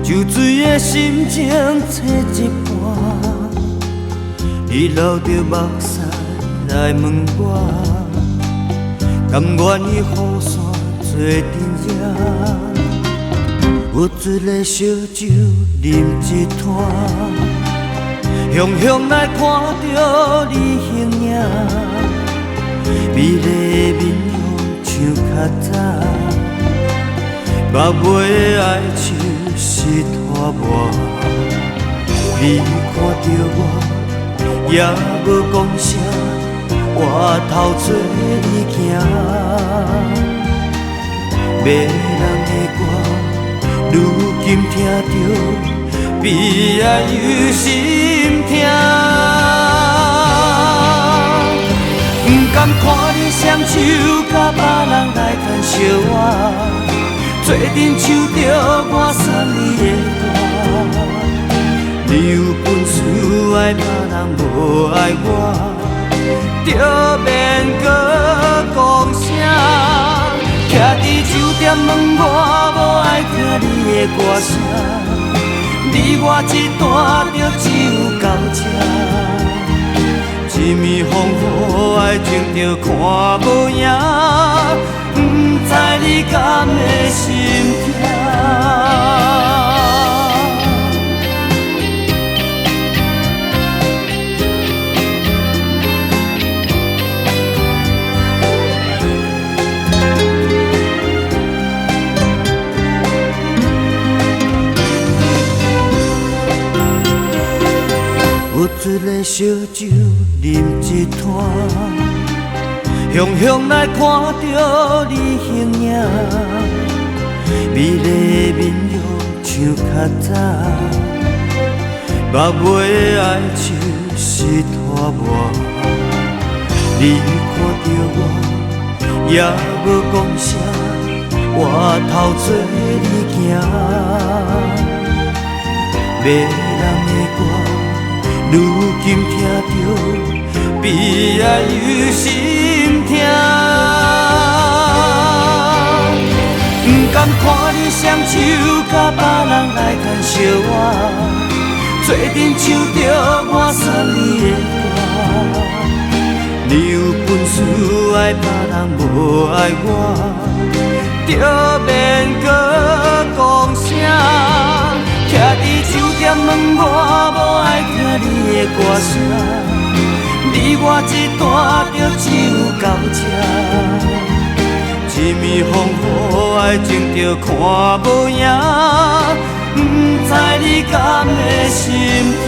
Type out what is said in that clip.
酒醉的心情切一半，你流着目屎来问我，甘愿意雨伞做阵野？有一个烧酒啉一摊，雄雄来看着你形影，美丽的面容像较早，目尾的哀愁是拖磨。你看着我，也无讲声，我头做你行。迷人的歌，如今听着，悲哀又心痛。不甘看你双手甲别人来牵相偎。做阵唱着我送你的歌，你有本事爱别人无爱我，就免搁讲声。徛伫酒店问我无爱听你的歌声，你我一段着只有到这。一暝风雨爱情着看无影。不知你敢会心痛？有一个烧酒啉一摊。雄雄来看着你形影，美丽的面容像较早，目尾的哀愁是拖磨。你看着我，也无讲声，我头做你行。迷人的歌，如今听着，悲哀又心痛。不甘看你双手甲别人来牵相偎，做阵唱着我送你的歌。你有本事爱别人无爱我，就免搁讲声。徛伫酒店问我无爱听你的歌声，你我一段着只有到这。一暝风雨爱情着看无影，不知你敢会心痛？